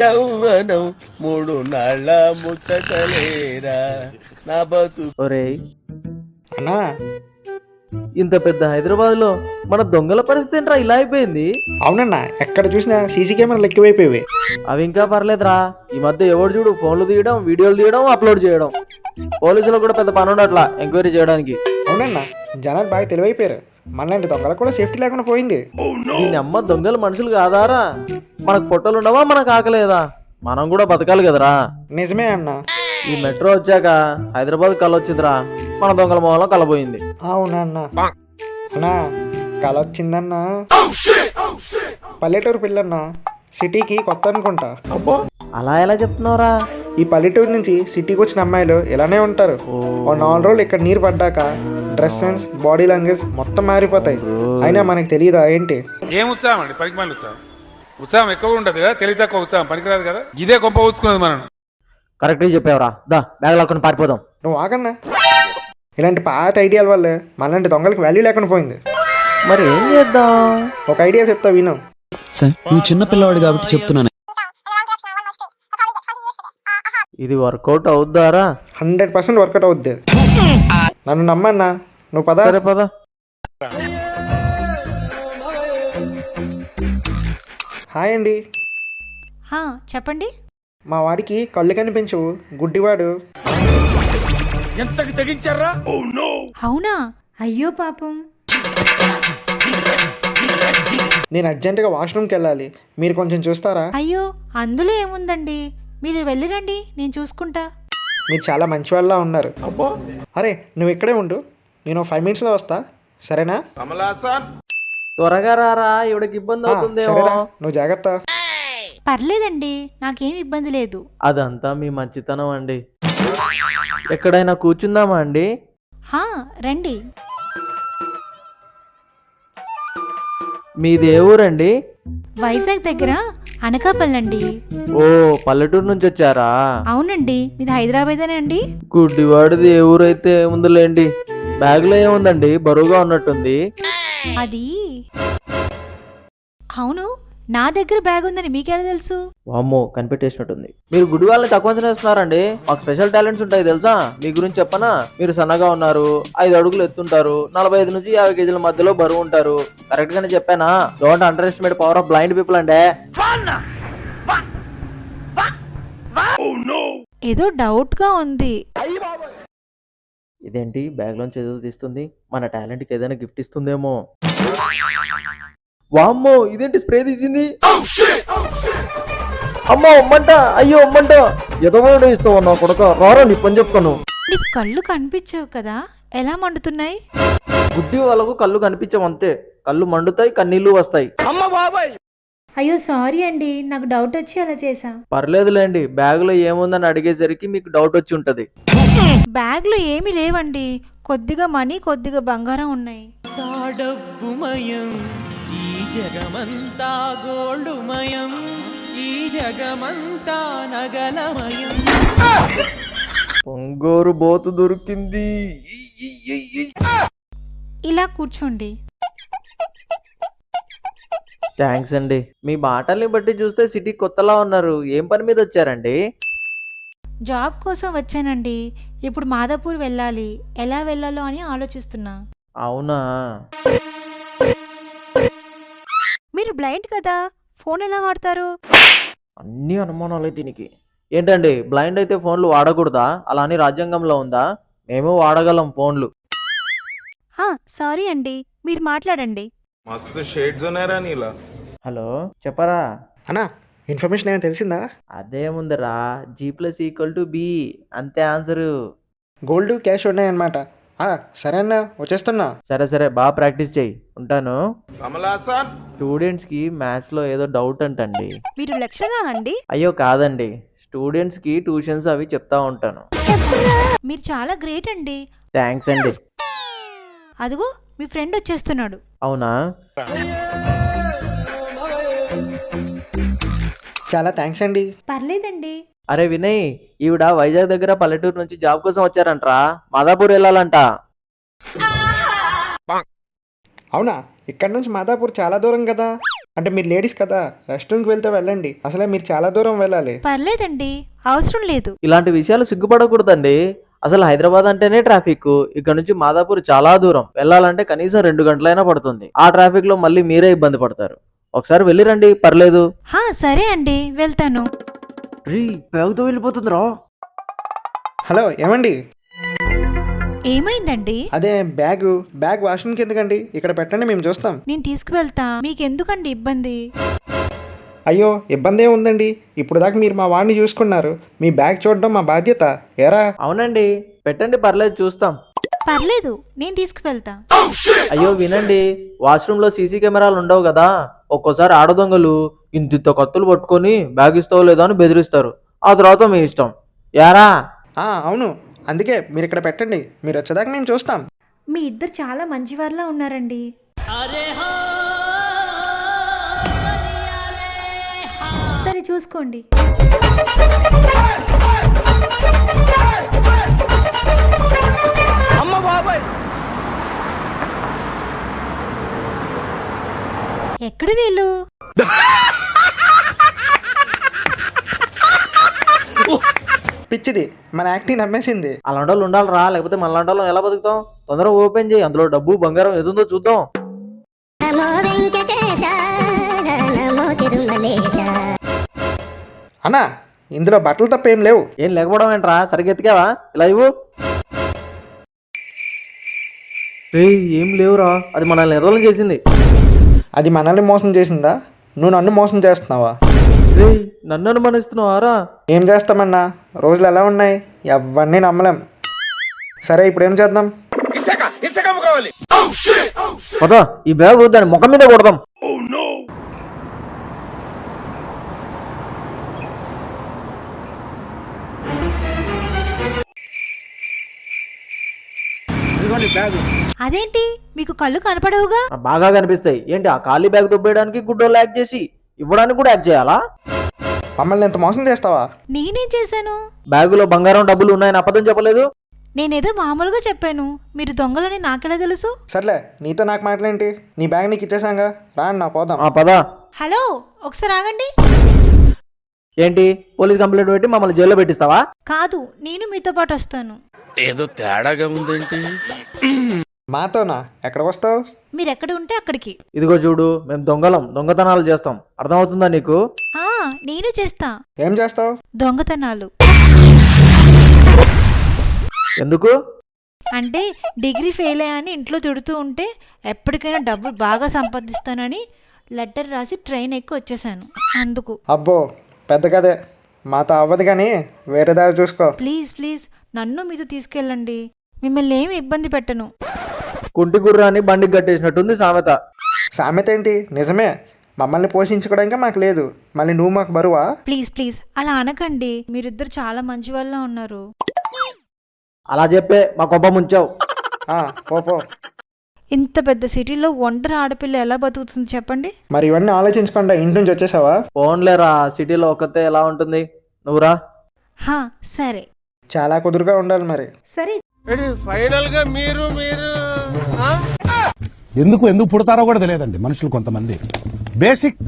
యౌవనం మూడు నాళ్ళ ముచ్చటలేరా నా బతు. ఒరేయ్, అన్నా ఇంత పెద్ద హైదరాబాద్ లో మన దొంగల పరిస్థితి ఏంట్రా ఇలా అయిపోయింది? అవునన్నా, ఎక్కడ చూసినా సీసీ కెమెరాలు ఎక్కువైపోయాయి. అవి ఇంకా పర్లేదురా, ఈ మధ్య ఎవడు చూడు ఫోన్లు తీయడం, వీడియోలు తీయడం, అప్లోడ్ చేయడం. పోలీసులకు కూడా పెద్ద పని ఉండట్లా ఎంక్వైరీ చేయడానికి. అవునన్నా, జనాలు బాగా తెలివైపోయారు. మనలాంటి దొంగలకు కూడా సేఫ్టీ లేకుండా పోయింది. దీని అమ్మ దొంగలు మనుషులు కాదారా? మనకు పొట్టలు ఉండవా, మనకు ఆకలేదా? మనం కూడా బతకాలి కదరా. నిజమే అన్నా. ఈ మెట్రో వచ్చాక హైదరాబాద్ కళ వచ్చిందిరా, మన దొంగల మొహంలో కలబోయింది. అవునన్నా. అన్నా కళ వచ్చిందన్నా. పల్లెటూరు పిల్లన్నా, సిటీకి కొత్త అనుకుంటా. అలా ఎలా చెప్తున్నావురా? ఈ పల్లెటూరు నుంచి సిటీకి వచ్చిన అమ్మాయిలు ఇలానే ఉంటారు. ఓ 4 రోజులు ఇక్కడ నీరు పడ్డాక డ్రెస్ సెన్స్, బాడీ లాంగ్వేజ్ మొత్తం మారిపోతాయి. అయినా మనకి తెలియదా ఏంటి? ఏం ఉత్సాహం అండి, పనికి మళ్ళీ ఉత్సాహం. ఉత్సాహం ఎక్కువ ఉంటుంది కదా, తెలివి తక్కువ ఉత్సాహం పనికిరాదు కదా. ఇదే గొప్ప ఊచుకున్నది మనం. కరెక్ట్గా చెప్పావురా. దా బ్యాగ్ లాక్కుని పారిపోదాం. నువ్వు ఆగన్నా. ఇలాంటి పాత ఐడియాల వల్ల మనలాంటి దొంగలకు వాల్యూ లేకుండా పోయింది. మరి ఏం చేద్దాం? ఒక ఐడియా చెప్తా విను. సార్, నువ్వు చిన్న పిల్లవాడు కాబట్టి చెప్తున్నాను. ఇది వర్కౌట్ అవుద్దారా? 100% వర్కౌట్ అవుద్ది. నన్ను నమ్మన్నా. నువ్వు పద. సరే పద. హాయ్ అండి. చెప్పండి. మా వాడికి కళ్ళు కనిపించవు, గుడ్డివాడు. ఎంతకి తెగించారా? అవునా? అయ్యో పాపం. నేను అర్జెంటుగా వాష్రూమ్కి వెళ్ళాలి, మీరు కొంచెం చూస్తారా? అయ్యో, అందులో ఏముందండి, మీరు వెళ్ళిరండి, నేను చూసుకుంటా. మీరు చాలా మంచి వాళ్ళ ఉన్నారు. అరే నువ్వు ఇక్కడే ఉండు, నేను 5 minutesలో వస్తా, సరేనా? కమలాసన్ త్వరగా రారా, ఇవిడకి ఇబ్బంది అవుతుందేమో. సరేనా, నువ్వు జాగ్రత్త. పర్లేదండి, నాకేం ఇబ్బంది లేదు. అదంతా మీ మంచితనం అండి. ఎక్కడైనా కూర్చుందామా అండి? రండి. మీది ఏ ఊరండి? వైజాగ్ దగ్గర అనకాపల్లి అండి. ఓ, పల్లెటూరు నుంచి వచ్చారా? అవునండి, మీది హైదరాబాదేనా అండి? గుడ్డివాడిది ఏ ఊరైతే ఏముందిలేండి. బ్యాగ్ లో ఏముందండి, బరువుగా ఉన్నట్టుంది. అది అవును, నా దగ్గర బ్యాగ్ ఉందని మీకెలా తెలుసు? వామ్మో, కనిపెట్టేసినట్టుంది. మీరు గుడి వాళ్ళని తక్కువ అంచనా వేస్తున్నారండి. మాకు స్పెషల్ టాలెంట్స్ ఉంటాయి తెలుసా? మీ గురించి చెప్పనా? మీరు సన్నగా ఉన్నారు, 5 అడుగులు ఎత్తుంటారు, 45 నుంచి 50 కేజీల మధ్యలో బరువు ఉంటారు. కరెక్ట్ గానే చెప్పానా? Don't under estimate power of blind people అండి. ఏదో డౌట్ గా ఉంది. ఇదేంటి బ్యాగ్ లోంచి ఏదో తీస్తుంది? మన టాలెంట్ కి ఏదైనా గిఫ్ట్ ఇస్తుందేమో. వామ్మో, ఇదేంటి స్ప్రే తీసింది? అమ్మో అమ్మంట, అయ్యో అమ్మంట. ఎదవడు ఇస్తావు నా కొడుక, రారా నీ పని చెప్తాను. నీకు కళ్ళు కనిపించవు కదా, ఎలా మండుతున్నాయి? గుడ్డి వాళ్ళకు కళ్ళు కనిపించవు అంతే. కళ్ళు మండుతాయి, కన్నీళ్లు వస్తాయి. అయ్యో సారీ అండి, నాకు డౌట్ వచ్చి అలా చేసా. పర్లేదులేండి, బ్యాగ్ లో ఏముందని అడిగేసరికి మీకు డౌట్ వచ్చి ఉంటది. బ్యాగ్ లో ఏమీ లేవండి, కొద్దిగా మనీ, కొద్దిగా బంగారం ఉన్నాయి. డబ్బుమయం ఈ జగమంతా గోల్డుమయం, ఈ జగమంతా నగలమయం. పొంగోరు బోతు దొరికింది. ఇలా కూర్చోండి. థ్యాంక్స్ అండి. మీ మాటల్ని బట్టి చూస్తే సిటీ కొత్తలా ఉన్నారు. ఏం పని మీద వచ్చారండి? జాబ్ కోసం వచ్చానండి. ఇప్పుడు మాదాపూర్ వెళ్ళాలి, ఎలా వెళ్ళాలో అని ఆలోచిస్తున్నా. అవునా? మీరు బ్లైండ్ కదా, ఫోన్ ఎలా వాడతారు? అన్ని అనుమానాలే దీనికి. ఏంటండి, బ్లైండ్ అయితే ఫోన్లు వాడకూడదా? అలా అని రాజ్యాంగంలో ఉందా? మేము వాడగలం ఫోన్లు. సారీ అండి, మీరు మాట్లాడండి. మస్తు షేడ్స్ ఉన్నారా నీలా. హలో, చెప్పరా. అన్నా, ఇన్ఫర్మేషన్ ఏమైనా తెలిసిందా? అదేముందిరా, G+=B అంతే ఆన్సరు. గోల్డ్, క్యాష్ ఉన్నాయన్నమాట. సరే అన్నా, వచ్చేస్తున్నా. సరే సరే, బాగా ప్రాక్టీస్ చేయి. ఉంటాను. కమలాసన్ స్టూడెంట్స్ కి మ్యాథ్స్ లో ఏదో డౌట్ అంటండి. మీరు లెక్చరరా అండి? అయ్యో కాదండి, స్టూడెంట్స్ కి ట్యూషన్స్ అవి చెప్తా ఉంటాను. మీరు చాలా గ్రేట్ అండి. థ్యాంక్స్ అండి. అదిగో మీ ఫ్రెండ్ వచ్చేస్తున్నాడు. అవునా? చాలా థ్యాంక్స్ అండి. పర్లేదండి. అరే వినయ్, ఈవిడ వైజాగ్ దగ్గర పల్లెటూరు నుంచి జాబ్ కోసం వచ్చారంట్రా. మాదాపూర్ వెళ్ళాలంట. అవునా? ఇక్కడ నుంచి మాదాపూర్ చాలా దూరం కదా. అంటే మీరు లేడీస్ కదా, రెస్ట్ రూమ్కి వెళ్తే వెళ్ళండి. అసలే మీరు చాలా దూరం వెళ్ళాలి. పర్లేదండి, అవసరం లేదు. ఇలాంటి విషయాలు సిగ్గుపడకూడదండి. అసలు హైదరాబాద్ అంటేనే ట్రాఫిక్. ఇక్కడ నుంచి మాదాపూర్ చాలా దూరం, వెళ్ళాలంటే కనీసం 2 గంటలైనా పడుతుంది. ఆ ట్రాఫిక్ లో మళ్ళీ మీరే ఇబ్బంది పడతారు. ఒకసారి వెళ్ళి రండి, పర్లేదు. సరే అండి, వెళ్తాను. బ్యాగ్తో వెళ్ళిపోతుందిరా. హలో, ఏమండి? ఏమైందండి? అదే బ్యాగ్ వాష్రూమ్కి ఎందుకండి? ఇక్కడ పెట్టండి, మేము చూస్తాం. నేను తీసుకువెళ్తా, మీకెందుకండి ఇబ్బంది? అయ్యో, ఇబ్బంది ఉందండి. ఇప్పుడు దాకా మీరు మా వాడిని చూసుకున్నారు, మీ బ్యాగ్ చూడడం మా బాధ్యత. ఏరా? అవునండి, పెట్టండి, పర్లేదు, చూస్తాం. పర్లేదు, నేను తీసుకువెళ్తా. అయ్యో వినండి, వాష్రూమ్ లో సీసీ కెమెరాలు ఉండవు కదా. ఒక్కోసారి ఆడదొంగలు ఇంత కత్తులు పట్టుకొని బ్యాగ్ ఇస్తావో లేదో అని బెదిరిస్తారు. ఆ తర్వాత మీ ఇష్టం. యారా? అవును, అందుకే మీరు ఇక్కడ పెట్టండి, మీరు వచ్చేదాకా మేము చూస్తాం. మీ ఇద్దరు చాలా మంచివారిలా ఉన్నారండి. సరే, చూసుకోండి. ఎక్కడ వీళ్ళు? పిచ్చిది, మన యాక్టింగ్ నమ్మేసింది. అలాంటి వాళ్ళు ఉండాలిరా, లేకపోతే మనలాంటి వాళ్ళం ఎలా బతుకుతాం? తొందరగా ఓపెన్ చేయి, అందులో డబ్బు బంగారం ఏదుందో చూద్దాం. అన్నా, ఇందులో బట్టలు తప్ప ఏం లేవు. ఏం లేకపోవడం ఏంట్రా, సరిగ్గా ఎత్తికావా? ఇలా ఇవ్వు. ఏం లేవురా, అది మనల్ని నిర్వహణ చేసింది. అది మనల్ని మోసం చేసిందా? నువ్వు నన్ను మోసం చేస్తున్నావా? నన్ను అనుమానిస్తున్నావారా? ఏం చేస్తామన్నా, రోజులు ఎలా ఉన్నాయి, ఎవరిని నమ్మలేం. సరే, ఇప్పుడు ఏం చేద్దాం? పద, ఈ బ్యాగ్ దాని ముఖం మీద కొడదాం. అదేంటి, మీకు కళ్ళు కనపడవుగా? బాగా కనిపిస్తాయి. ఏంటి ఆ ఖాళీ బ్యాగ్ దుబ్బేయడానికి గుడ్డోళ్ళు యాక్ట్ చేసి ఇవ్వడానికి కూడా యాక్ట్ చేయాలా? మమ్మల్ని ఎంత మోసం చేస్తావా? నేనేం చేశాను? బ్యాగులో బంగారం డబ్బులు ఉన్నాయని అబద్ధం చెప్పలేదు. నేనేదో మామూలుగా చెప్పాను, మీరు దొంగలని నాకెలా తెలుసు? సర్లే, నీతో నాకు మాటలేంటి? నీ బ్యాగ్ నీకు ఇచ్చేసాంగా, రా అన్నా పోదాం. పద. హలో, ఒకసారి ఆగండి. ఏంటి, పోలీస్ కంప్లైంట్ పెట్టి మమ్మల్ని జైల్లో పెట్టిస్తావా? కాదు, నేను మీతో పాటు వస్తాను. ఏదో తేడాగా ఉందేంటి? మాతోనా? ఎక్కడికి వస్తావు? మీరు ఎక్కడ ఉంటే అక్కడికి. ఇదిగో చూడు, మేము దొంగతనాలు చేస్తాం, అర్థమవుతుందా నీకు? నేను చేస్తా. ఏం చేస్తావు? దొంగతనాలు. ఎందుకు? అంటే డిగ్రీ ఫెయిల్ అయ్యాని ఇంట్లో తిడుతూ ఉంటే ఎప్పటికైనా డబ్బులు బాగా సంపాదిస్తానని లెటర్ రాసి ట్రైన్ ఎక్కి వచ్చేసాను, అందుకు. అబ్బో, పెద్ద కదే. మాతో అవ్వదు కానీ వేరే దారి చూసుకో. ప్లీజ్ ప్లీజ్, నన్ను మీతో తీసుకెళ్ళండి, మిమ్మల్ని ఏమి ఇబ్బంది పెట్టను. కుంటి గుర్రాన్ని బండికి కట్టేసినట్టుంది సామెత. సామెత ఏంటి, నిజమే. మమ్మల్ని పోషించుకోవడానికి మాకు లేదు, మళ్ళీ నువ్వు మాకు బరువా? ప్లీజ్ ప్లీజ్, అలా అనకండి, మీరిద్దరు చాలా మంచి వాళ్ళ ఉన్నారు. అలా చెప్పే మా కొంప ముంచావు. పో. ఇంత పెద్ద సిటీలో ఒంటరి ఆడపిల్ల ఎలా బతుకుతుంది చెప్పండి? మరి ఇవన్నీ ఆలోచించకుండా ఇంటి నుంచి వచ్చేసావా? ఫోన్లేరా, సిటీలో ఒక్కతే ఎలా ఉంటుంది, నువ్వురా. సరే. చాలా కుదురుగా ఉండాలి మరి. సరే, ఫైనల్ గా మీరు ఎందుకు పుడతారో కూడా తెలియదండి మనుషులు కొంతమంది. బేసిక్